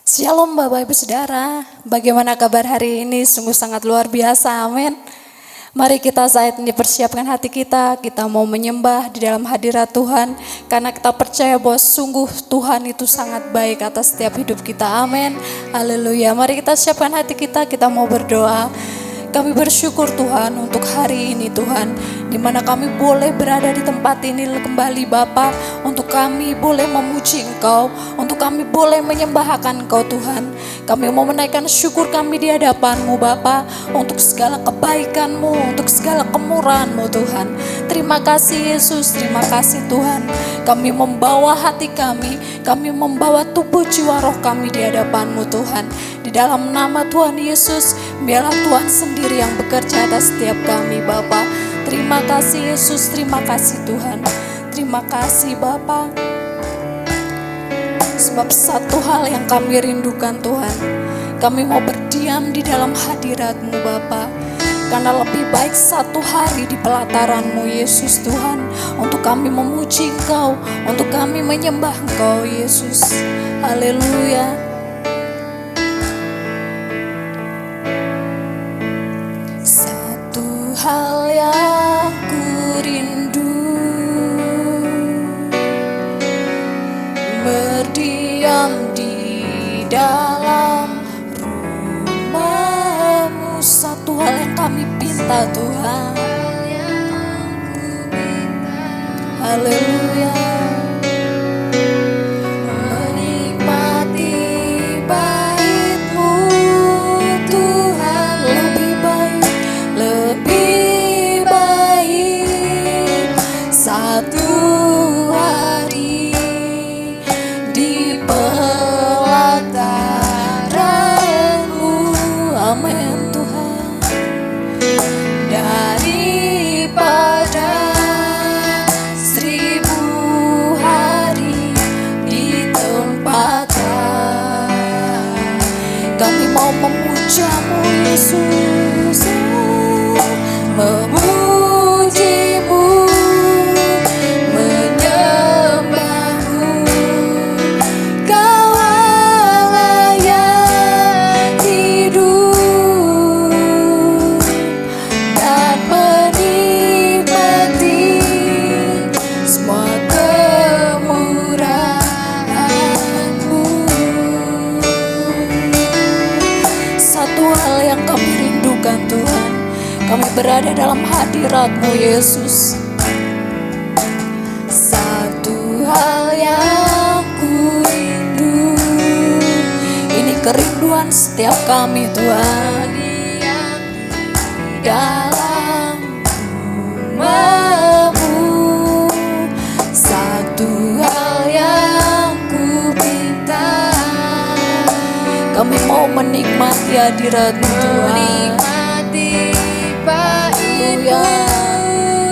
Shalom Bapak Ibu Saudara, bagaimana kabar hari ini? Sungguh sangat luar biasa, amin. Mari kita saat ini persiapkan hati kita mau menyembah di dalam hadirat Tuhan. Karena kita percaya bahwa sungguh Tuhan itu sangat baik atas setiap hidup kita, amin. Haleluya, mari kita siapkan hati kita mau berdoa. Kami bersyukur Tuhan untuk hari ini Tuhan, dimana kami boleh berada di tempat ini kembali Bapa, untuk kami boleh memuji Engkau, untuk kami boleh menyembahkan Engkau Tuhan. Kami mau menaikkan syukur kami di hadapan-Mu Bapa, untuk segala kebaikan-Mu, untuk segala kemurahan-Mu Tuhan. Terima kasih Yesus, terima kasih Tuhan. Kami membawa hati kami membawa tubuh jiwa roh kami di hadapan-Mu Tuhan. Di dalam nama Tuhan Yesus, biarlah Tuhan sendiri yang bekerja atas setiap kami Bapa. Terima kasih Yesus, terima kasih Tuhan. Terima kasih Bapa. Sebab satu hal yang kami rindukan Tuhan, kami mau berdiam di dalam hadirat-Mu Bapa. Karena lebih baik satu hari di pelataran-Mu Yesus Tuhan, untuk kami memuji Engkau, untuk kami menyembah Engkau Yesus. Haleluya. Satu hal yang ku rindu, berdiam di dalam rumah-Mu. Satu hal yang kami pinta Tuhan. Haleluya. Menikmati bait-Mu Tuhan, lebih baik satu hari di pelataran-Mu, amin Tuhan, daripada 1000 hari di tempat lain. Kami mau memuja-Mu Yesus, memuji-Mu, menyembah-Mu. Kau Allah yang hidup dan menikmati semua kemurahan-Mu. Satu hal yang kami rindukan Tuhan, kami berada dalam hadirat-Mu Yesus. Satu hal yang ku rindu, ini kerinduan setiap kami Tuhan, dalam rumah-Mu. Satu hal yang ku minta, kami mau menikmati hadirat-Mu Tuhan. Haleluya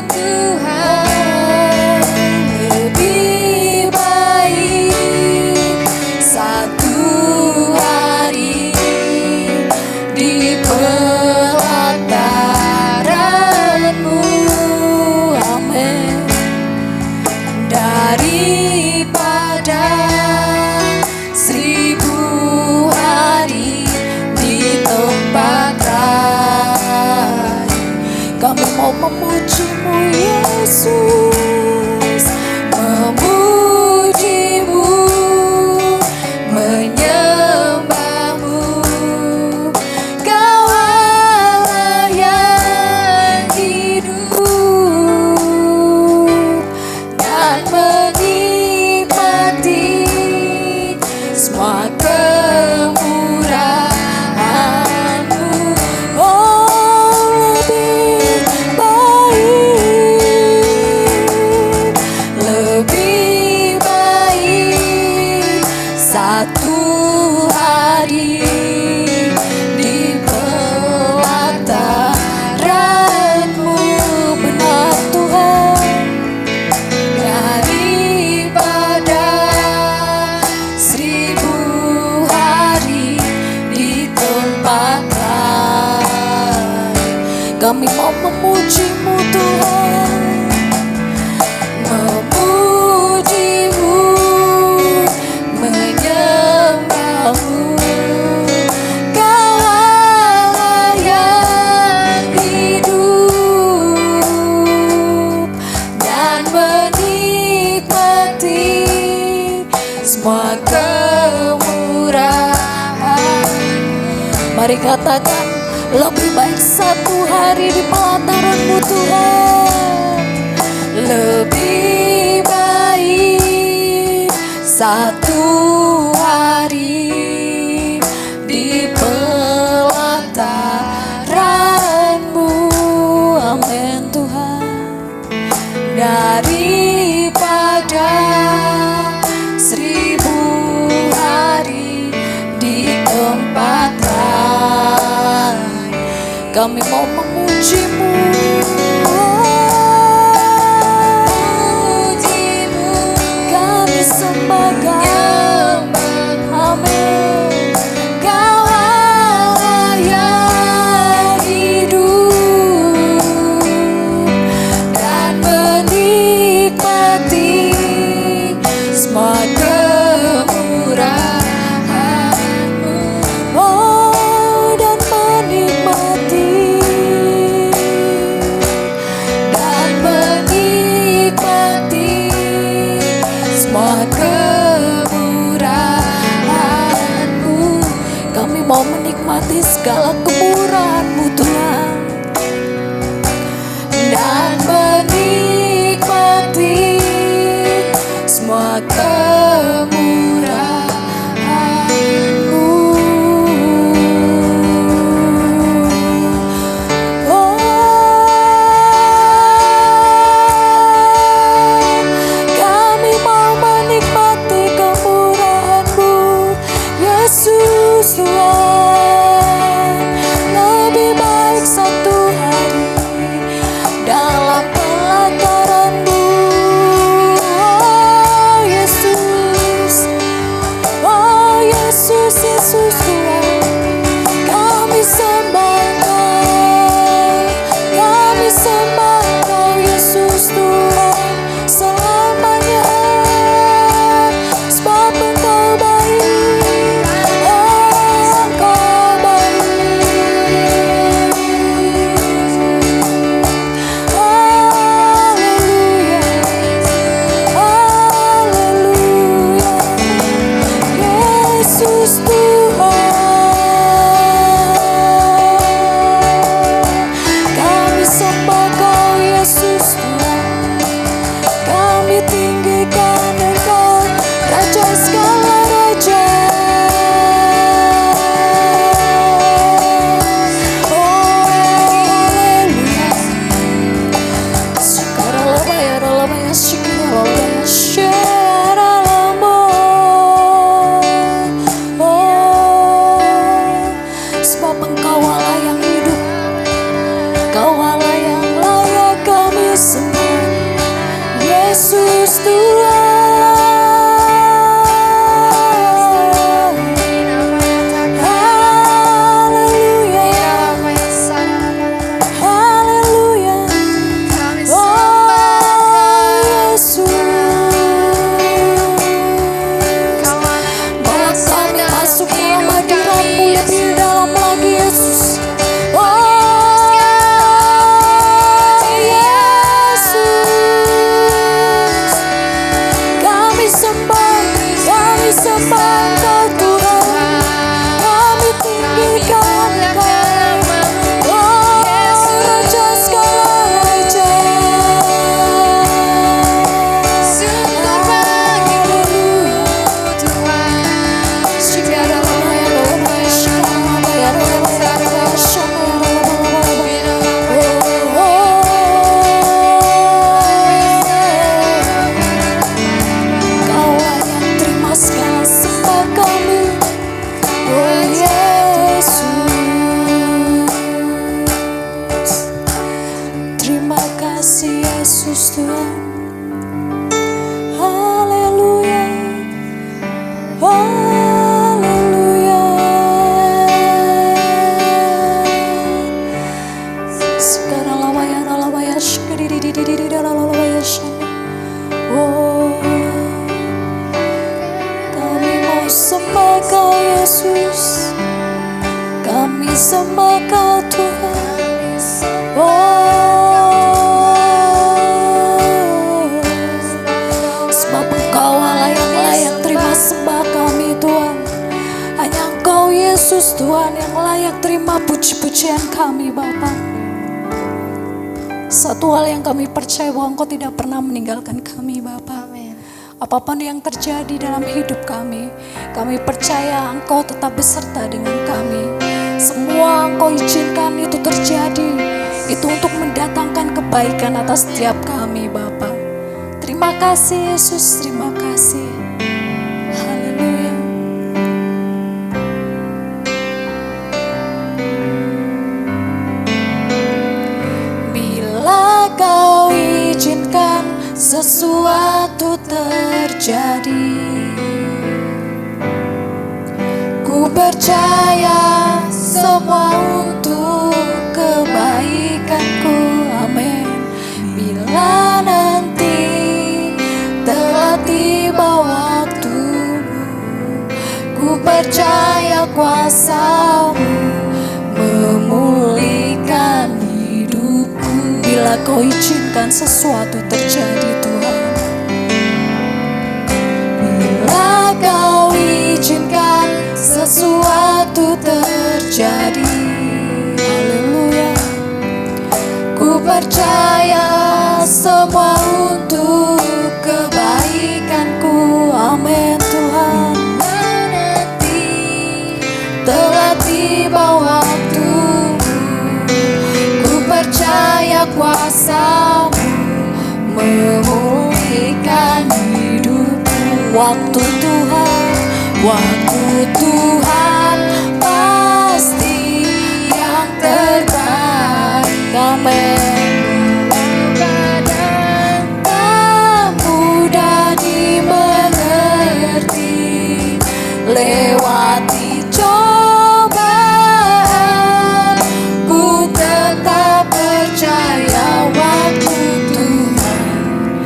Tuhan, lebih baik satu hari di pelataran-Mu, amin, daripada 1000 hari di tempat lain. Kami mau memuji-Mu Yesus, memuji-Mu, menyembah-Mu. Kau Allah yang hidup dan menikmati semua kemurahan-Mu. Oh, lebih baik satu hari di pelataran-Mu, benar Tuhan, daripada 1000 hari di tempat lain. Kami mau memuji-Mu Tuhan, memuji-Mu, menyembah-Mu. Mari katakan, lebih baik satu hari di pelataran-Mu Tuhan. Lebih baik satu hari di pelataran-Mu, amin Tuhan, daripada 1000 hari di tempat lain. Kami mau memuji-Mu, kami sembah Kau, amin. Kau Allah yang hidup dan menikmati semua kemurahan-Mu, oh, dan menikmati semua kemurahan-Mu. Kami mau menikmati segala kemurahan-Mu Tuhan, dan menikmati semua kemurahan-Mu. Oh, kami mau menikmati kemurahan-Mu, Yesus Tuhan. Lebih baik satu hari dalam pelataran-Mu, oh Yesus, oh Yesus, Yesus Tuhan. Kami sembah Kau, kami sembah Kau, Yesus Tuhan, selamanya, sebab Engkau baik, Engkau baik. Haleluya, haleluya, Yesus Tuhan. Kami sembah Kau, Yesus Tuhan. Kami tinggikan Engkau, Raja segala raja. Oh, haleluya. Shikaralabaya, ralabaya, shikaralabaya, shiralamo. Oh, sebab Engkau Allah yang hidup, Kau Allah yang layak kami sembah, Yesus Tuhan. Haleluya, haleluya, oh Yesus. Bawa kami masuk dalam hadirat-Mu lebih dalam lagi, Yesus. Oh Yesus, kami sembah Kau Tuhan. Kami tinggikan Kau, oh Raja segala raja. Haleluya, shikaralabaya, ralabaya, shikaralabaya, ralabaya, ralabaya, shikaralabaya. Oh, Kaulah yang terima segala sembah kami, oh Yesus. Terima kasih Yesus Tuhan. Haleluya, haleluya. Sekarang lawaya, ralabaya, shikadidididididi, ralabaya, shana. Oh, kami mau sembah Kau, Yesus. Kami sembah Kau Tuhan. Oh, sebab Engkau Allah yang layak terima sembah kami Tuhan. Hanya Engkau Yesus Yesus Tuhan yang layak terima puji-pujian kami Bapa. Satu hal yang kami percaya bahwa Engkau tidak pernah meninggalkan kami Bapa. Apapun yang terjadi dalam hidup kami percaya Engkau tetap beserta dengan kami. Semua Engkau izinkan itu terjadi, itu untuk mendatangkan kebaikan atas setiap kami Bapa. Terima kasih Yesus, terima kasih. Haleluya. Bila Kau izinkan sesuatu terjadi, ku percaya semua untuk kebaikanku. Amin. Bila nanti telah tiba waktumu, ku percaya kuasa-Mu memulihkan hidupku. Bila Kau izinkan sesuatu terjadi Tuhan, bila Kau izinkan sesuatu terjadi, haleluya, ku percaya semua untuk kebaikanku. Amin Tuhan. Nanti telah tiba waktumu, ku percaya kuasa-Mu memulihkan hidupku. Waktu Tuhan pasti yang terbaik. Amin. Kadang tak mudah dimengerti, lewati cobaan, ku tetap percaya waktu Tuhan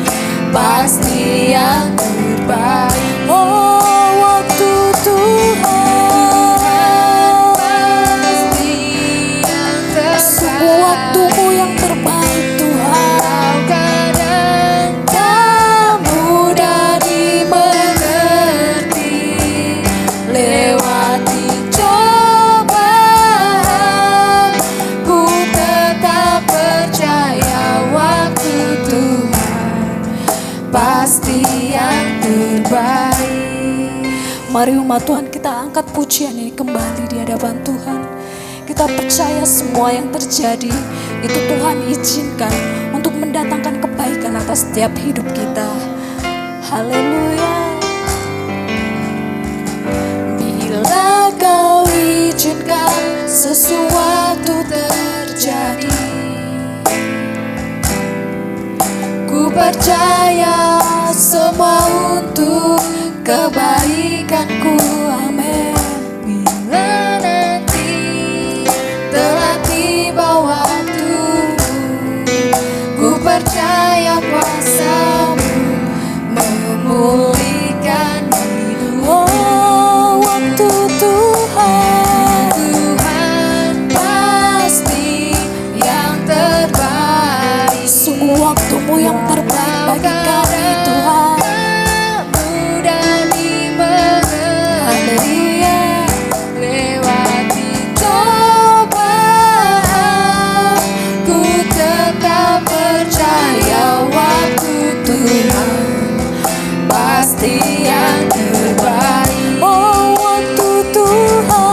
pasti yang terbaik. Oh, waktu Tuhan pasti yang terbaik. Semua waktu-Mu yang terbaik Tuhan. Kadang tak mudah dimengerti, lewati cobaan, ku tetap percaya waktu Tuhan pasti yang terbaik. Mari umat Tuhan, kita angkat pujian ini kembali di hadapan Tuhan. Kita percaya semua yang terjadi itu Tuhan izinkan untuk mendatangkan kebaikan atas setiap hidup kita. Haleluya. Bila Kau izinkan sesuatu terjadi, ku percaya semua untuk kebaikanku. Amin. Bila nanti telah tiba waktu, ku percaya kuasa-Mu memulihkan hidup. Oh, waktu Tuhan pasti yang terbaik. Sungguh waktu-Mu yang terbaik bagi kami Tuhan. Pasti yang terbaik. Oh, waktu Tuhan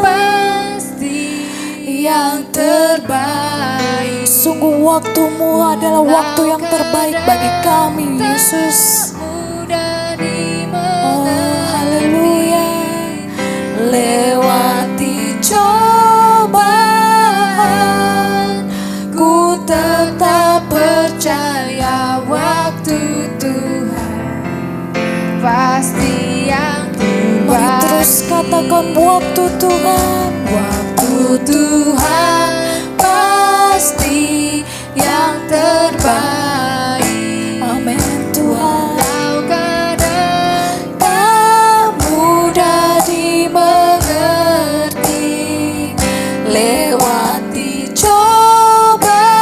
pasti yang terbaik. Sungguh waktu-Mu adalah waktu yang terbaik bagi kami Yesus. Oh, haleluya. Lewati cobaan, ku tetap percaya waktu Tuhan pasti yang terbaik. Mari terus katakan waktu Tuhan. Waktu Tuhan pasti yang terbaik. Amin Tuhan. Kadang tak mudah dimengerti, lewati cobaan,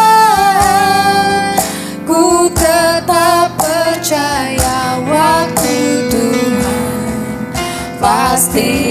ku tetap percaya waktu Tuhan pasti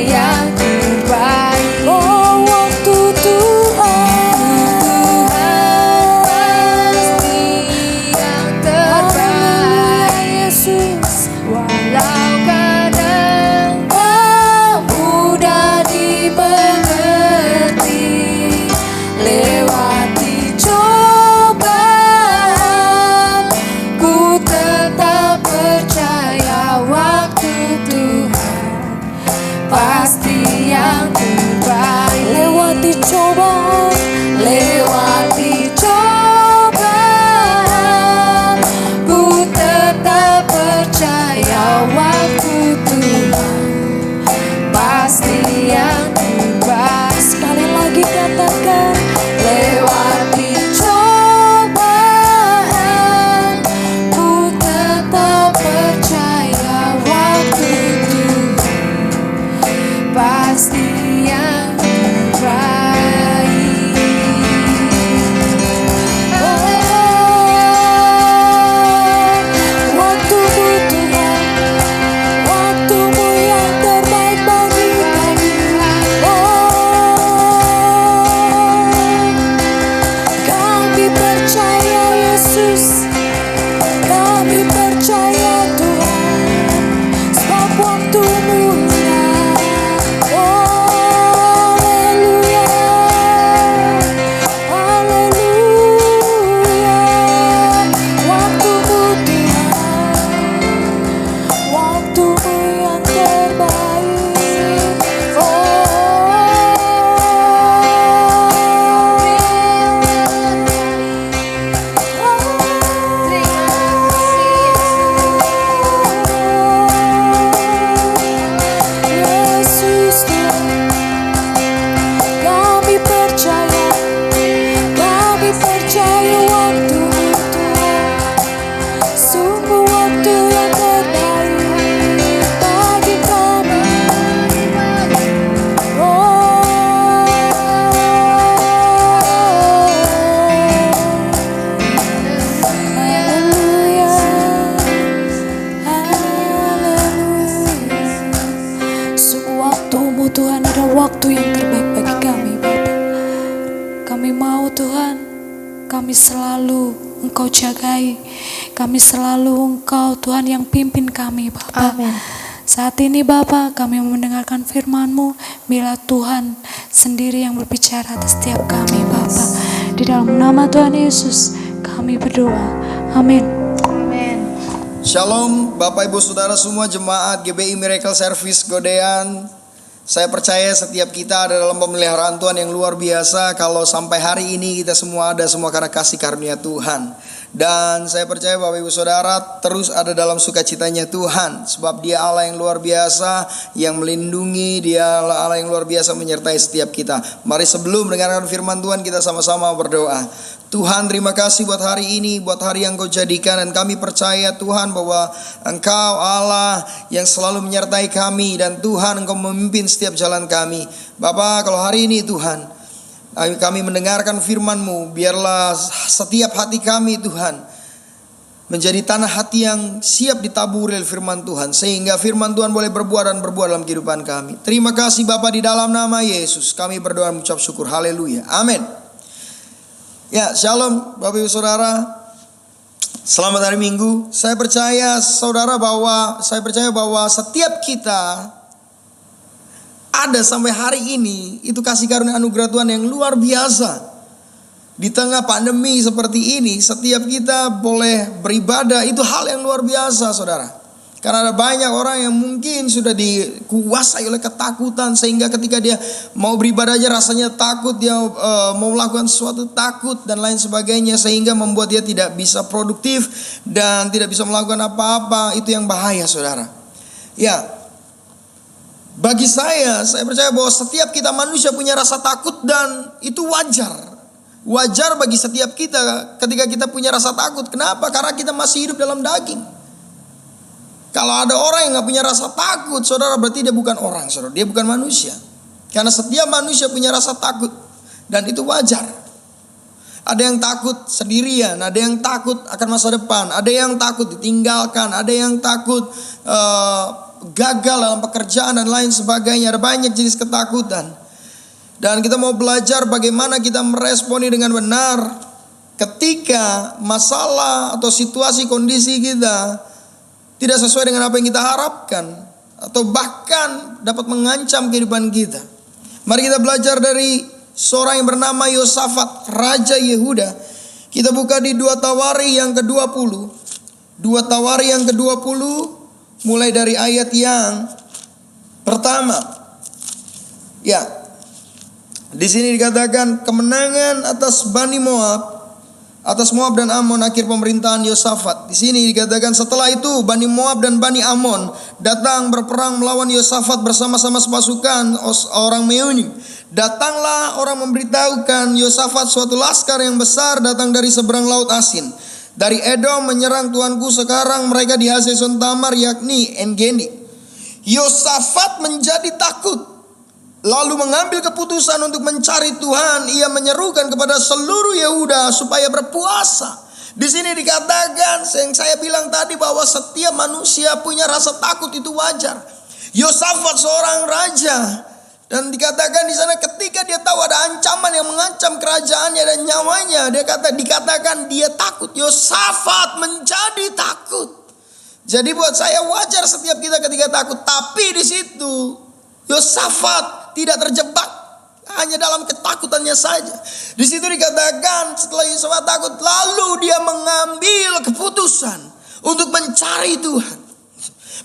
yang terbaik. Lewati cobaan, lewati cobaan, ku tetap percaya waktu Tuhan pasti yang terbaik. Sekali lagi katakan, lewati cobaan, ku tetap percaya waktu Tuhan pasti yang terbaik. Waktumu Tuhan, waktumu yang terbaik bagi kami. Kami percaya Yesus, kami percaya Tuhan, sebab waktumu haleluya, haleluya. Waktumu Tuhan, waktumu yang terbaik. Yesus Tuhan, kami percaya waktu-Mu Tuhan, sungguh waktu yang terbaik bagi kami. Haleluya, haleluya. Sungguh waktu-Mu Tuhan adalah waktu yang terbaik bagi kami, Bapa. Kami mau Tuhan, kami selalu Engkau jagai, kami selalu Engkau Tuhan yang pimpin kami, Bapa. Amin. Saat ini Bapa, kami mendengarkan firman-Mu, bila Tuhan sendiri yang berbicara atas setiap kami, Bapa. Di dalam nama Tuhan Yesus kami berdoa, amin. Shalom Bapak Ibu Saudara semua jemaat GBI Miracle Service Godean. Saya percaya setiap kita ada dalam pemeliharaan Tuhan yang luar biasa. Kalau sampai hari ini kita semua ada semua karena kasih karunia Tuhan. Dan saya percaya Bapak Ibu Saudara terus ada dalam sukacitanya Tuhan. Sebab Dia Allah yang luar biasa yang melindungi, Dia Allah yang luar biasa menyertai setiap kita. Mari sebelum mendengarkan firman Tuhan kita sama-sama berdoa. Tuhan, terima kasih buat hari ini, buat hari yang Kau jadikan. Dan kami percaya Tuhan bahwa Engkau Allah yang selalu menyertai kami. Dan Tuhan, Engkau memimpin setiap jalan kami. Bapa, kalau hari ini Tuhan kami mendengarkan firman-Mu, biarlah setiap hati kami Tuhan menjadi tanah hati yang siap ditaburi oleh firman Tuhan, sehingga firman Tuhan boleh berbuah dan berbuah dalam kehidupan kami. Terima kasih Bapa, di dalam nama Yesus kami berdoa mengucap syukur. Haleluya, amin. Ya, shalom Bapak Ibu Saudara. Selamat hari Minggu. Saya percaya bahwa setiap kita ada sampai hari ini itu kasih karunia anugerah Tuhan yang luar biasa. Di tengah pandemi seperti ini, setiap kita boleh beribadah, itu hal yang luar biasa, Saudara. Karena ada banyak orang yang mungkin sudah dikuasai oleh ketakutan, sehingga ketika dia mau beribadah aja rasanya takut, dia mau melakukan sesuatu takut dan lain sebagainya, sehingga membuat dia tidak bisa produktif dan tidak bisa melakukan apa-apa. Itu yang bahaya, Saudara. Ya, bagi saya percaya bahwa setiap kita manusia punya rasa takut, dan itu wajar. Wajar bagi setiap kita ketika kita punya rasa takut. Kenapa? Karena kita masih hidup dalam daging. Kalau ada orang yang gak punya rasa takut, saudara, berarti dia bukan orang, saudara. Dia bukan manusia. Karena setiap manusia punya rasa takut, dan itu wajar. Ada yang takut sendirian, ada yang takut akan masa depan, ada yang takut ditinggalkan, ada yang takut gagal dalam pekerjaan dan lain sebagainya. Ada banyak jenis ketakutan. Dan kita mau belajar bagaimana kita meresponi dengan benar ketika masalah atau situasi kondisi kita tidak sesuai dengan apa yang kita harapkan, atau bahkan dapat mengancam kehidupan kita. Mari kita belajar dari seorang yang bernama Yosafat, Raja Yehuda. Kita buka di 2 Tawari yang ke-20. 2 Tawari yang ke-20 mulai dari ayat yang pertama. Ya, di sini dikatakan kemenangan atas Bani Moab, atas Moab dan Amon, akhir pemerintahan Yosafat. Di sini dikatakan setelah itu Bani Moab dan Bani Amon datang berperang melawan Yosafat bersama-sama sepasukan orang Meuni. Datanglah orang memberitahukan Yosafat suatu laskar yang besar datang dari seberang laut Asin, dari Edom menyerang tuanku. Sekarang mereka di Hazeson Tamar, yakni En-Gedi. Yosafat menjadi takut, lalu mengambil keputusan untuk mencari Tuhan. Ia menyerukan kepada seluruh Yehuda supaya berpuasa. Di sini dikatakan yang saya bilang tadi bahwa setiap manusia punya rasa takut, itu wajar. Yosafat seorang raja, dan dikatakan di sana ketika dia tahu ada ancaman yang mengancam kerajaannya dan nyawanya, dikatakan dia takut. Yosafat menjadi takut. Jadi buat saya wajar setiap kita ketika takut, tapi di situ Yosafat tidak terjebak hanya dalam ketakutannya saja. Di situ dikatakan setelah Yosafat takut, lalu dia mengambil keputusan untuk mencari Tuhan.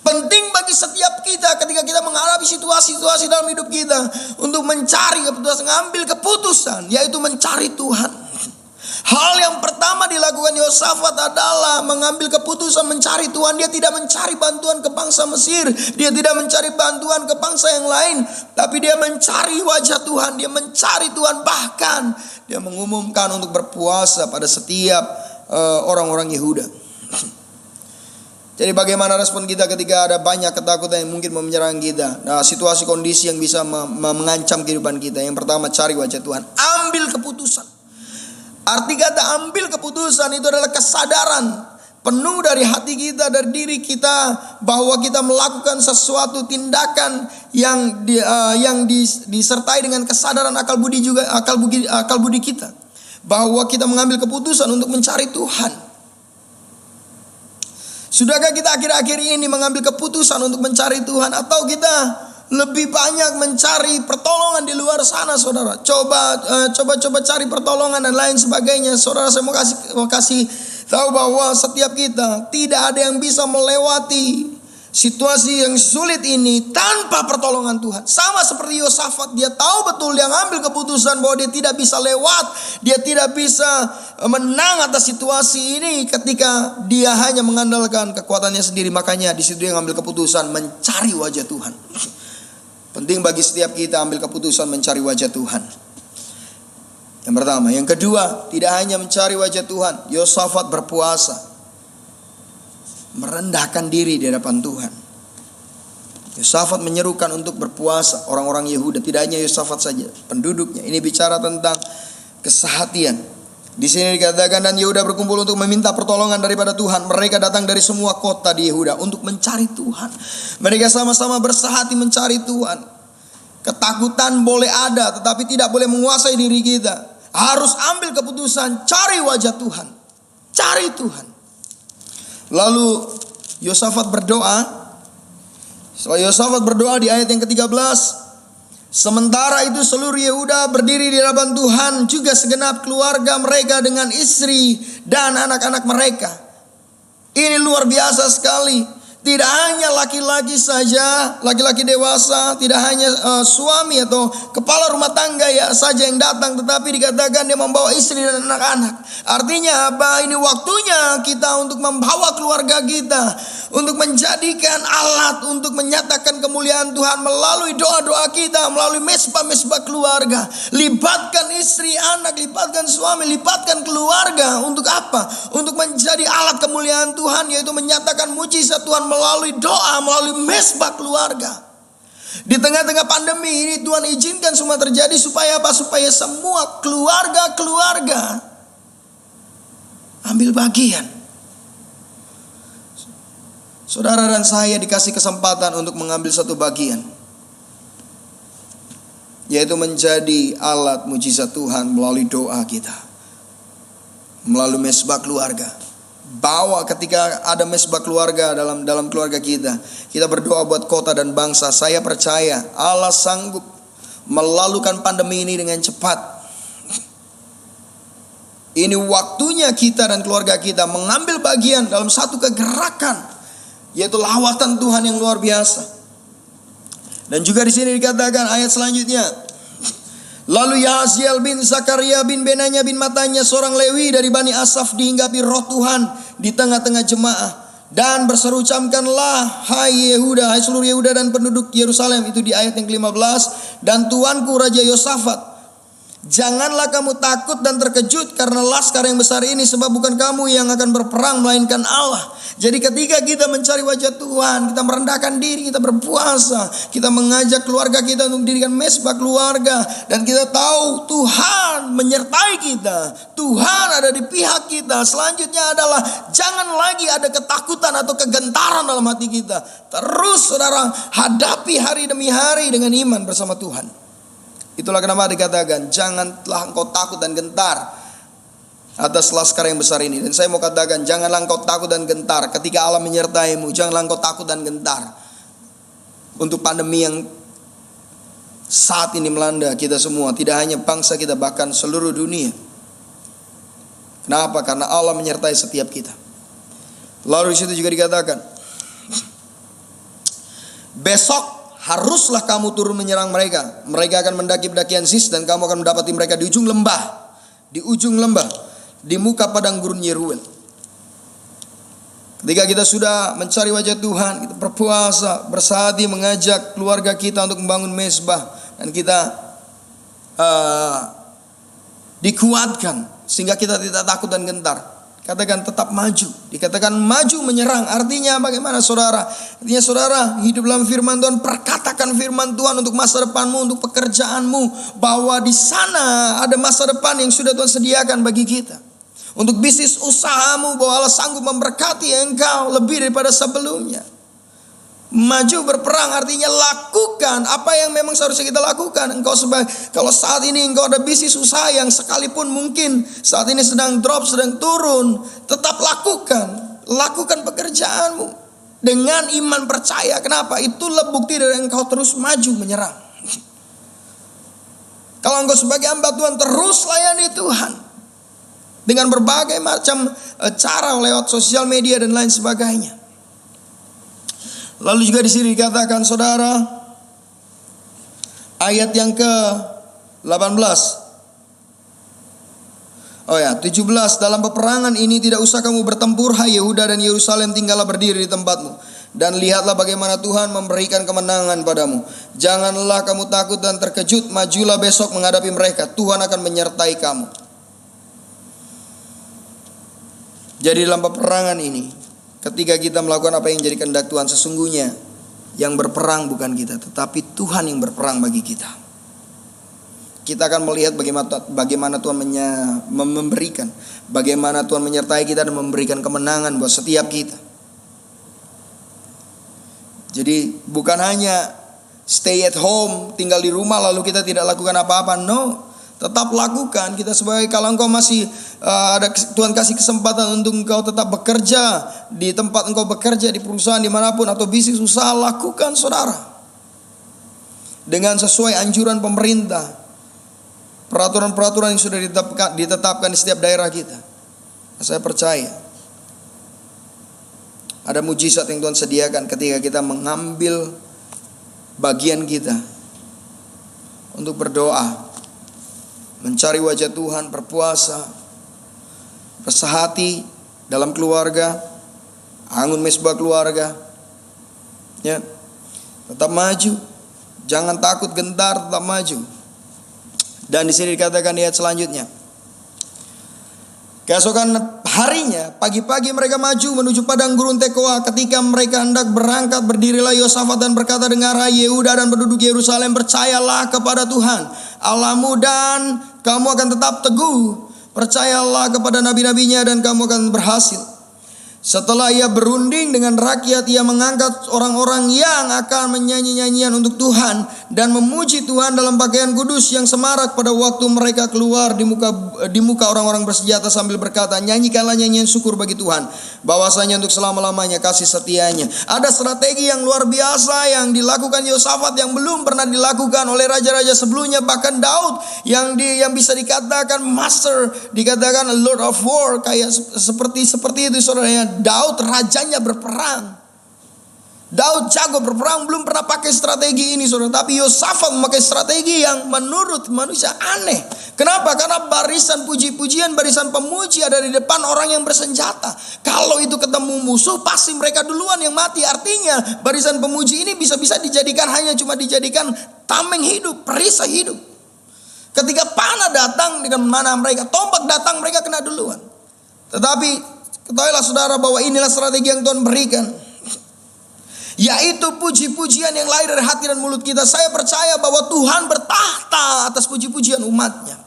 Penting bagi setiap kita ketika kita menghadapi situasi-situasi dalam hidup kita untuk mencari keputusan, mengambil keputusan, yaitu mencari Tuhan. Hal yang pertama dilakukan Yosafat adalah mengambil keputusan mencari Tuhan. Dia tidak mencari bantuan ke bangsa Mesir, dia tidak mencari bantuan ke bangsa yang lain, tapi dia mencari wajah Tuhan, dia mencari Tuhan. Bahkan dia mengumumkan untuk berpuasa pada setiap orang-orang Yehuda. Jadi bagaimana respon kita ketika ada banyak ketakutan yang mungkin menyerang kita? Nah, situasi kondisi yang bisa mengancam kehidupan kita. Yang pertama, cari wajah Tuhan. Ambil keputusan. Arti kata ambil keputusan itu adalah kesadaran penuh dari hati kita, dari diri kita, bahwa kita melakukan sesuatu tindakan yang disertai dengan kesadaran akal budi juga, akal budi kita, bahwa kita mengambil keputusan untuk mencari Tuhan. Sudahkah kita akhir-akhir ini mengambil keputusan untuk mencari Tuhan, atau kita lebih banyak mencari pertolongan di luar sana, saudara? Coba cari pertolongan dan lain sebagainya. Saudara, saya mau kasih tahu bahwa setiap kita tidak ada yang bisa melewati situasi yang sulit ini tanpa pertolongan Tuhan. Sama seperti Yosafat, dia tahu betul, dia ngambil keputusan bahwa dia tidak bisa lewat, dia tidak bisa menang atas situasi ini ketika dia hanya mengandalkan kekuatannya sendiri. Makanya di situ dia ngambil keputusan mencari wajah Tuhan. Penting bagi setiap kita ambil keputusan mencari wajah Tuhan. Yang pertama. Yang kedua, tidak hanya mencari wajah Tuhan, Yosafat berpuasa, merendahkan diri di hadapan Tuhan. Yosafat menyerukan untuk berpuasa orang-orang Yehuda. Tidak hanya Yosafat saja, penduduknya. Ini bicara tentang kesehatian. Di sini dikatakan, dan Yehuda berkumpul untuk meminta pertolongan daripada Tuhan. Mereka datang dari semua kota di Yehuda untuk mencari Tuhan. Mereka sama-sama bersehati mencari Tuhan. Ketakutan boleh ada, tetapi tidak boleh menguasai diri kita. Harus ambil keputusan, cari wajah Tuhan, cari Tuhan. Lalu Yosafat berdoa. Setelah Yosafat berdoa di ayat yang ke-13, sementara itu seluruh Yehuda berdiri di hadapan Tuhan, juga segenap keluarga mereka dengan istri dan anak-anak mereka. Ini luar biasa sekali. Tidak hanya laki-laki saja, laki-laki dewasa, tidak hanya suami atau kepala rumah tangga ya saja yang datang, tetapi dikatakan dia membawa istri dan anak-anak. Artinya apa? Ini waktunya kita untuk membawa keluarga kita, untuk menjadikan alat untuk menyatakan kemuliaan Tuhan melalui doa-doa kita, melalui mesbah-mesbah keluarga. Libatkan istri, anak, libatkan suami, libatkan keluarga. Untuk apa? Untuk menjadi alat kemuliaan Tuhan, yaitu menyatakan mujizat Tuhan melalui doa, melalui mesbah keluarga. Di tengah-tengah pandemi ini Tuhan izinkan semua terjadi supaya apa? Supaya semua keluarga ambil bagian. Saudara dan saya dikasih kesempatan untuk mengambil satu bagian, yaitu menjadi alat mujizat Tuhan melalui doa kita, melalui mesbah keluarga. Bawa ketika ada mesbah keluarga dalam keluarga kita, kita berdoa buat kota dan bangsa. Saya percaya Allah sanggup melalukan pandemi ini dengan cepat. Ini waktunya kita dan keluarga kita mengambil bagian dalam satu kegerakan, yaitu lawatan Tuhan yang luar biasa. Dan juga di sini dikatakan ayat selanjutnya. Lalu Yahaziel bin Zakaria bin Benanya bin Matanya, seorang Lewi dari Bani Asaf, dihinggapi roh Tuhan di tengah-tengah jemaah dan berseru, camkanlah hai Yehuda, hai seluruh Yehuda dan penduduk Yerusalem. Itu di ayat yang ke-15. Dan tuanku Raja Yosafat, janganlah kamu takut dan terkejut karena laskar yang besar ini, sebab bukan kamu yang akan berperang melainkan Allah. Jadi ketika kita mencari wajah Tuhan, kita merendahkan diri, kita berpuasa, kita mengajak keluarga kita untuk mendirikan mesbah keluarga, dan kita tahu Tuhan menyertai kita, Tuhan ada di pihak kita. Selanjutnya adalah jangan lagi ada ketakutan atau kegentaran dalam hati kita. Terus saudara hadapi hari demi hari dengan iman bersama Tuhan. Itulah kenapa dikatakan janganlah engkau takut dan gentar atas laskar yang besar ini. Dan saya mau katakan, janganlah engkau takut dan gentar ketika Allah menyertaimu. Janganlah engkau takut dan gentar untuk pandemi yang saat ini melanda kita semua, tidak hanya bangsa kita, bahkan seluruh dunia. Kenapa? Karena Allah menyertai setiap kita. Lalu di situ juga dikatakan, besok haruslah kamu turun menyerang mereka. Mereka akan mendaki pendakian Sis, dan kamu akan mendapati mereka di ujung lembah. Di ujung lembah, di muka padang gurun Yeruel. Ketika kita sudah mencari wajah Tuhan, kita berpuasa, bersehati, mengajak keluarga kita untuk membangun mesbah, dan kita dikuatkan sehingga kita tidak takut dan gentar. Katakan tetap maju. Dikatakan maju menyerang. Artinya bagaimana saudara? Artinya saudara hidup dalam firman Tuhan. Perkatakan firman Tuhan untuk masa depanmu, untuk pekerjaanmu. Bahwa di sana ada masa depan yang sudah Tuhan sediakan bagi kita. Untuk bisnis usahamu, bahwa Allah sanggup memberkati engkau lebih daripada sebelumnya. Maju berperang artinya lakukan apa yang memang seharusnya kita lakukan. Kalau saat ini engkau ada bisnis usaha yang sekalipun mungkin saat ini sedang drop, sedang turun, tetap lakukan pekerjaanmu dengan iman percaya. Kenapa? Itulah bukti dari engkau terus maju menyerang. Kalau engkau sebagai hamba Tuhan terus layani Tuhan dengan berbagai macam cara lewat sosial media dan lain sebagainya. Lalu juga di sini dikatakan saudara, ayat yang ke-18. 17. Dalam peperangan ini tidak usah kamu bertempur, hai Yehuda dan Yerusalem, tinggallah berdiri di tempatmu. Dan lihatlah bagaimana Tuhan memberikan kemenangan padamu. Janganlah kamu takut dan terkejut, majulah besok menghadapi mereka. Tuhan akan menyertai kamu. Jadi dalam peperangan ini, ketika kita melakukan apa yang jadi kehendak Tuhan, sesungguhnya yang berperang bukan kita, tetapi Tuhan yang berperang bagi kita. Kita akan melihat bagaimana Tuhan memberikan, bagaimana Tuhan menyertai kita dan memberikan kemenangan buat setiap kita. Jadi bukan hanya stay at home, tinggal di rumah lalu kita tidak lakukan apa-apa. No. Tetap lakukan. Kita sebagai, kalau engkau masih ada Tuhan kasih kesempatan untuk engkau tetap bekerja di tempat engkau bekerja, di perusahaan dimanapun atau bisnis usaha, lakukan saudara dengan sesuai anjuran pemerintah, peraturan-peraturan yang sudah ditetapkan di setiap daerah kita. Saya percaya ada mujizat yang Tuhan sediakan ketika kita mengambil bagian kita untuk berdoa, mencari wajah Tuhan, berpuasa, bersehati dalam keluarga, bangun mesbah keluarga. Ya. Tetap maju, jangan takut gentar, tetap maju. Dan di sini dikatakan di ayat selanjutnya, keesokan harinya, pagi-pagi mereka maju menuju padang gurun Tekoa. Ketika mereka hendak berangkat, berdirilah Yosafat dan berkata, dengarlah Yehuda dan penduduk Yerusalem, percayalah kepada Tuhan Allahmu dan kamu akan tetap teguh. Percayalah kepada nabi-nabinya dan kamu akan berhasil. Setelah ia berunding dengan rakyat, ia mengangkat orang-orang yang akan menyanyi nyanyian untuk Tuhan dan memuji Tuhan dalam pakaian kudus yang semarak pada waktu mereka keluar di muka orang-orang bersenjata sambil berkata, nyanyikanlah nyanyian syukur bagi Tuhan, bahwasanya untuk selama-lamanya kasih setianya. Ada strategi yang luar biasa yang dilakukan Yosafat yang belum pernah dilakukan oleh raja-raja sebelumnya. Bahkan Daud yang bisa dikatakan master, dikatakan Lord of War, kayak seperti itu saudara. Daud rajanya berperang Daud jago berperang, belum pernah pakai strategi ini saudara. Tapi Yosafat memakai strategi yang menurut manusia aneh. Kenapa? Karena barisan puji-pujian, barisan pemuji ada di depan orang yang bersenjata. Kalau itu ketemu musuh, pasti mereka duluan yang mati. Artinya barisan pemuji ini bisa-bisa dijadikan cuma dijadikan tameng hidup, perisai hidup. Ketika panah datang dengan mana mereka, tombak datang, mereka kena duluan. Tetapi ketahuilah saudara bahwa inilah strategi yang Tuhan berikan, yaitu puji-pujian yang lahir dari hati dan mulut kita. Saya percaya bahwa Tuhan bertahta atas puji-pujian umatnya.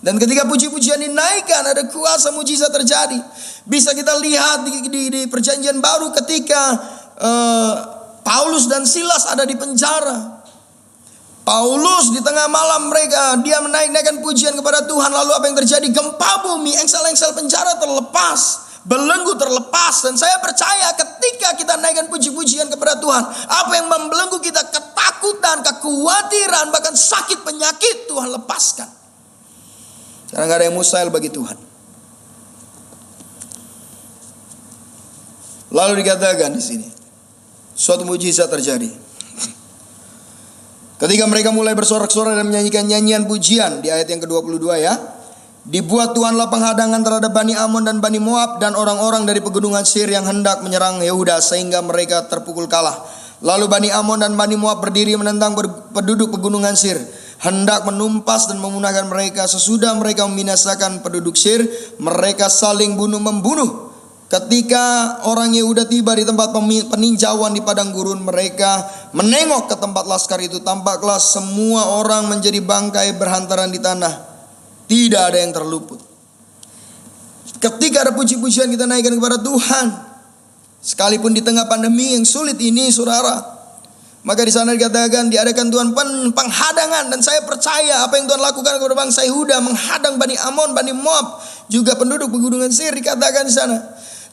Dan ketika puji-pujian dinaikkan, ada kuasa mujizat terjadi. Bisa kita lihat di perjanjian baru ketika Paulus dan Silas ada di penjara. Paulus di tengah malam dia menaikkan pujian kepada Tuhan. Lalu apa yang terjadi? Gempa bumi, engsel-engsel penjara terlepas, belenggu terlepas. Dan saya percaya ketika kita naikkan puji-pujian kepada Tuhan, apa yang membelenggu kita, ketakutan, kekhawatiran, bahkan sakit penyakit, Tuhan lepaskan. Karena gak ada yang mustahil bagi Tuhan. Lalu dikatakan di sini, suatu mujizat terjadi. Ketika mereka mulai bersorak-sorai dan menyanyikan nyanyian pujian, di ayat yang ke-22 ya. Dibuat Tuhanlah penghadangan terhadap Bani Amon dan Bani Moab dan orang-orang dari pegunungan Seir yang hendak menyerang Yehuda sehingga mereka terpukul kalah. Lalu Bani Amon dan Bani Moab berdiri menentang penduduk pegunungan Seir, hendak menumpas dan memunahkan mereka. Sesudah mereka membinasakan penduduk Seir, mereka saling bunuh-membunuh. Ketika orang Yehuda tiba di tempat peninjauan di padang gurun, mereka menengok ke tempat laskar itu. Tampaklah semua orang menjadi bangkai berhantaran di tanah. Tidak ada yang terluput. Ketika ada puji-pujian kita naikkan kepada Tuhan, sekalipun di tengah pandemi yang sulit ini saudara, maka di sana dikatakan diadakan Tuhan penghadangan. Dan saya percaya apa yang Tuhan lakukan kepada bangsa Yehuda, menghadang Bani Amon, Bani Moab, juga penduduk pegunungan Seir, dikatakan di sana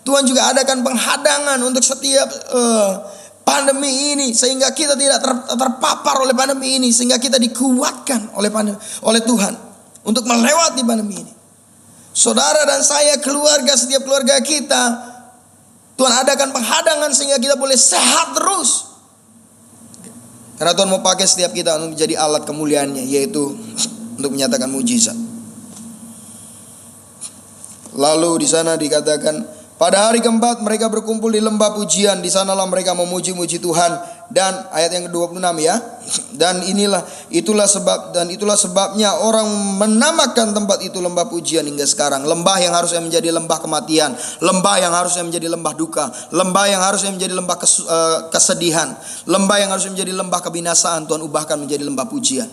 Tuhan juga adakan penghadangan untuk setiap pandemi ini, sehingga kita tidak terpapar oleh pandemi ini, sehingga kita dikuatkan oleh Tuhan untuk melewati pandemi ini. Saudara dan saya, keluarga, setiap keluarga kita, Tuhan adakan penghadangan sehingga kita boleh sehat terus. Karena Tuhan mau pakai setiap kita untuk menjadi alat kemuliaannya, yaitu untuk menyatakan mujizat. Lalu di sana dikatakan, pada hari keempat mereka berkumpul di lembah pujian. Di sanalah mereka memuji-muji Tuhan. Dan ayat yang ke-26 ya. Dan itulah sebabnya orang menamakan tempat itu lembah pujian hingga sekarang. Lembah yang harusnya menjadi lembah kematian, lembah yang harusnya menjadi lembah duka, lembah yang harusnya menjadi lembah kesedihan, lembah yang harusnya menjadi lembah kebinasaan, Tuhan ubahkan menjadi lembah pujian.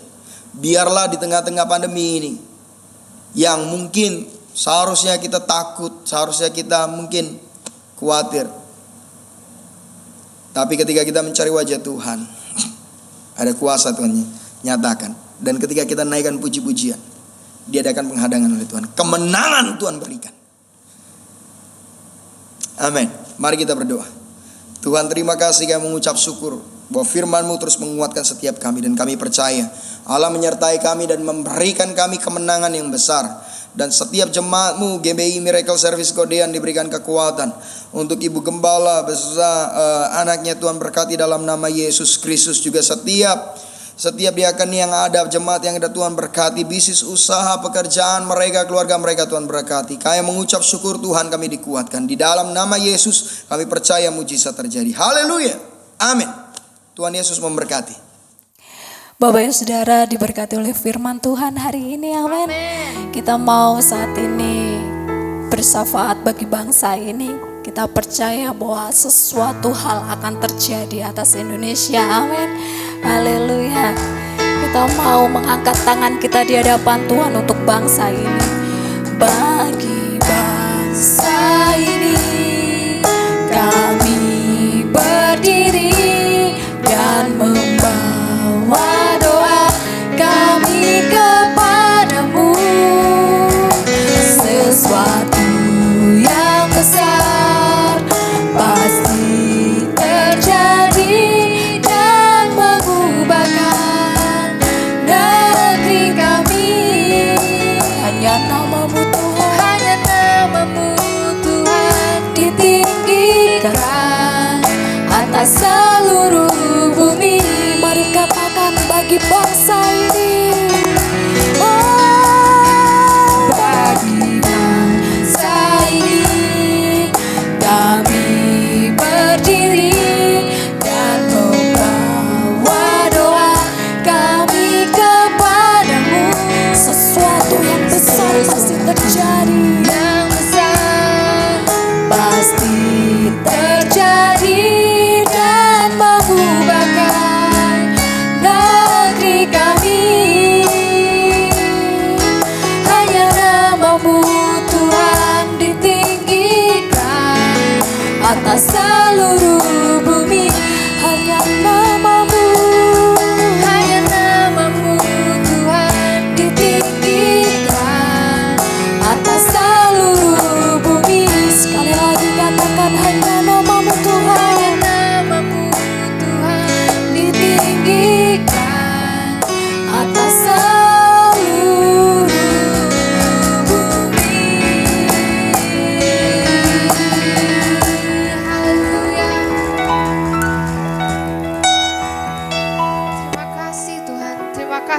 Biarlah di tengah-tengah pandemi ini, yang mungkin seharusnya kita takut, seharusnya kita mungkin khawatir, tapi ketika kita mencari wajah Tuhan, ada kuasa Tuhan nyatakan. Dan ketika kita naikkan puji-pujian, diadakan penghadangan oleh Tuhan, kemenangan Tuhan berikan. Amin. Mari kita berdoa. Tuhan, terima kasih, kami mengucap syukur bahwa firman-Mu terus menguatkan setiap kami. Dan kami percaya Allah menyertai kami dan memberikan kami kemenangan yang besar. Dan setiap jemaat-Mu GBI Miracle Service Kodean diberikan kekuatan. Untuk Ibu Gembala beserta anaknya, Tuhan berkati dalam nama Yesus Kristus. Juga setiap diaken yang ada, jemaat yang ada, Tuhan berkati. Bisnis, usaha, pekerjaan mereka, keluarga mereka, Tuhan berkati. Kami mengucap syukur Tuhan, kami dikuatkan. Di dalam nama Yesus kami percaya mujizat terjadi. Haleluya. Amin. Tuhan Yesus memberkati. Bapak Ibu Saudara, diberkati oleh firman Tuhan hari ini, amin. Kita mau saat ini bersyafaat bagi bangsa ini. Kita percaya bahwa sesuatu hal akan terjadi atas Indonesia, amin. Haleluya. Kita mau mengangkat tangan kita di hadapan Tuhan untuk bangsa ini. Bagi bangsa ini kami berdiri dan membawa kami kepadamu, sesuatu yang besar pasti terjadi dan mengubahkan negeri kami. Hanya nama-Mu Tuhan, hanya nama-Mu Tuhan ditinggikan atas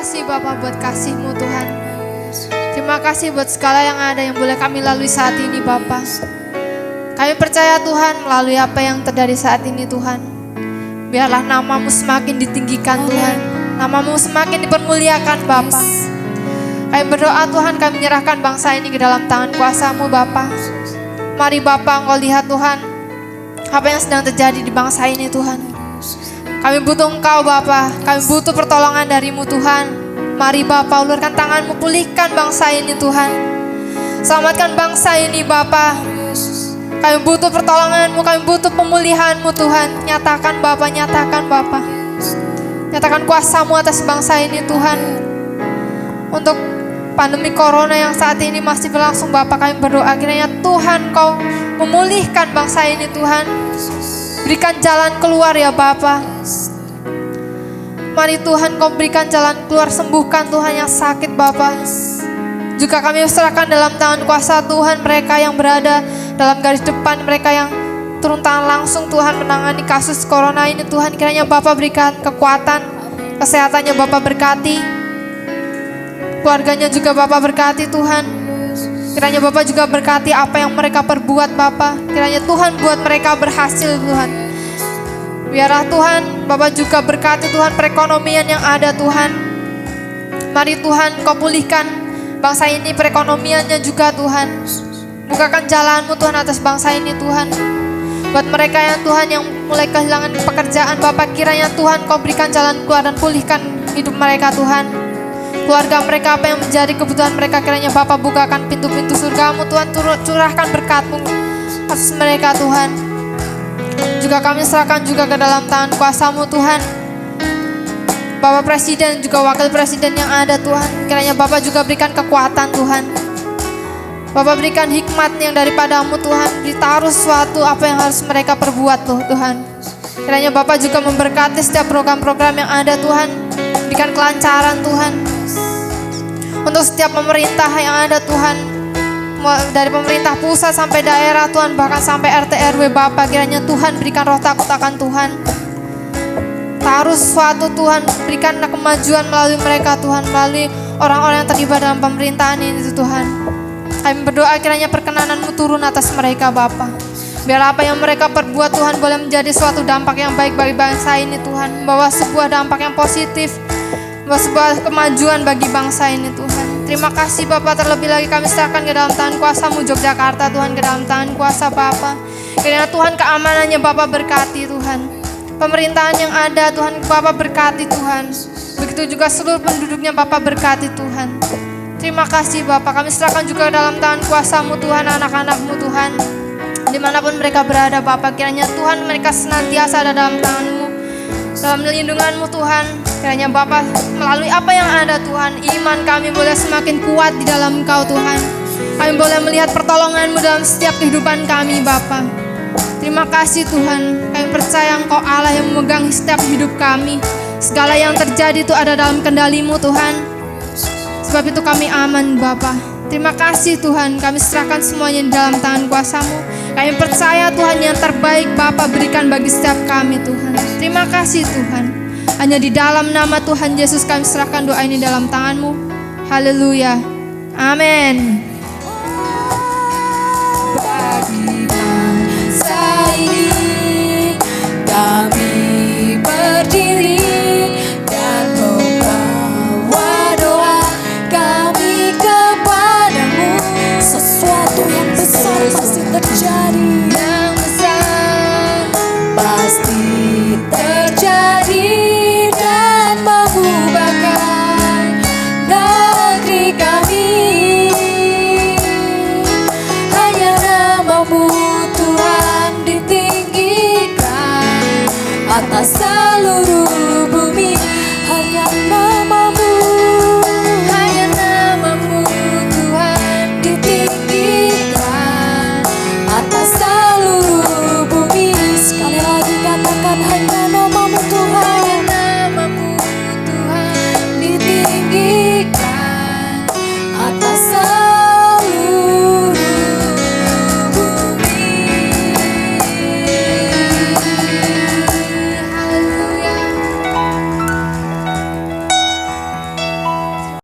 kasih Bapa buat kasih-Mu Tuhan. Terima kasih buat segala yang ada yang boleh kami lalui saat ini Bapa. Kami percaya Tuhan melalui apa yang terjadi saat ini Tuhan. Biarlah nama-Mu semakin ditinggikan Tuhan. Nama-Mu semakin dipermuliakan Bapa. Kami berdoa Tuhan, kami menyerahkan bangsa ini ke dalam tangan kuasa-Mu Bapa. Mari Bapa, Engkau lihat Tuhan apa yang sedang terjadi di bangsa ini Tuhan. Kami butuh Engkau Bapa, kami butuh pertolongan dari-Mu Tuhan. Mari Bapa, ulurkan tangan-Mu, pulihkan bangsa ini Tuhan. Selamatkan bangsa ini Bapa. Kami butuh pertolongan-Mu, kami butuh pemulihan-Mu Tuhan. Nyatakan Bapa, nyatakan Bapa. Nyatakan kuasa-Mu atas bangsa ini Tuhan. Untuk pandemi corona yang saat ini masih berlangsung Bapa, kami berdoa kiranya Tuhan Kau memulihkan bangsa ini Tuhan. Berikan jalan keluar ya Bapa. Mari Tuhan Kau berikan jalan keluar, sembuhkan Tuhan yang sakit Bapa. Juga kami serahkan dalam tangan kuasa Tuhan mereka yang berada dalam garis depan, mereka yang turun tangan langsung Tuhan menangani kasus corona ini Tuhan. Kiranya Bapa berikan kekuatan, kesehatannya Bapa berkati, keluarganya juga Bapa berkati Tuhan. Kiranya Bapa juga berkati apa yang mereka perbuat Bapa. Kiranya Tuhan buat mereka berhasil Tuhan. Biarlah Tuhan Bapa juga berkati Tuhan perekonomian yang ada Tuhan. Mari Tuhan Kau pulihkan bangsa ini perekonomiannya juga Tuhan. Bukakan jalan-Mu Tuhan atas bangsa ini Tuhan. Buat mereka yang Tuhan yang mulai kehilangan pekerjaan Bapa, kiranya Tuhan Kau berikan jalan keluar dan pulihkan hidup mereka Tuhan. Keluarga mereka, apa yang menjadi kebutuhan mereka, kiranya Bapa bukakan pintu-pintu surga-Mu Tuhan, curahkan berkat-Mu atas mereka Tuhan. Juga kami serahkan juga ke dalam tangan kuasa-Mu Tuhan, Bapak Presiden juga Wakil Presiden yang ada Tuhan. Kiranya Bapak juga berikan kekuatan Tuhan. Bapak berikan hikmat yang daripada-Mu Tuhan. Ditaruh sesuatu apa yang harus mereka perbuat Tuhan. Kiranya Bapak juga memberkati setiap program-program yang ada Tuhan. Berikan kelancaran Tuhan. Untuk setiap pemerintah yang ada Tuhan. Dari pemerintah pusat sampai daerah Tuhan. Bahkan sampai RT RW Bapak. Kiranya Tuhan berikan roh takut akan Tuhan. Taruh sesuatu Tuhan. Berikan kemajuan melalui mereka Tuhan. Melalui orang-orang yang terlibat dalam pemerintahan ini Tuhan. Kami berdoa kiranya perkenanan-Mu turun atas mereka Bapa. Biar apa yang mereka perbuat Tuhan boleh menjadi suatu dampak yang baik bagi bangsa ini Tuhan. Membawa sebuah dampak yang positif. Membawa sebuah kemajuan bagi bangsa ini Tuhan. Terima kasih Bapak, terlebih lagi kami serahkan ke dalam tangan kuasa-Mu Yogyakarta Tuhan. Ke dalam tangan kuasa Bapak. Kiranya Tuhan keamanannya Bapak berkati Tuhan. Pemerintahan yang ada Tuhan Bapak berkati Tuhan. Begitu juga seluruh penduduknya Bapak berkati Tuhan. Terima kasih Bapak, kami serahkan juga dalam tangan kuasa-Mu Tuhan, anak-anak-Mu Tuhan. Dimanapun mereka berada Bapak, kiranya Tuhan mereka senantiasa ada dalam tangan-Mu, dalam lindungan-Mu Tuhan. Kiranya Bapak melalui apa yang ada Tuhan, iman kami boleh semakin kuat di dalam Engkau Tuhan. Kami boleh melihat pertolongan-Mu dalam setiap kehidupan kami Bapak. Terima kasih Tuhan, kami percaya Engkau Allah yang memegang setiap hidup kami. Segala yang terjadi itu ada dalam kendali-Mu Tuhan. Sebab itu kami aman Bapa. Terima kasih Tuhan, kami serahkan semuanya di dalam tangan kuasa-Mu. Kami percaya Tuhan yang terbaik Bapa berikan bagi setiap kami Tuhan. Terima kasih Tuhan. Hanya di dalam nama Tuhan Yesus kami serahkan doa ini dalam tangan-Mu. Haleluya. Amin. Bagi bangsa ini kami berdiri dan membawa doa kami kepadamu. Sesuatu yang besar pasti terjadi, yang besar pasti terjadi dan mengubahkan negeri kami. Hanya nama-Mu Tuhan ditinggikan atas seluruh bumi. Hanya nama-Mu, hanya nama-Mu Tuhan ditinggikan atas seluruh bumi. Sekali lagi katakan hanya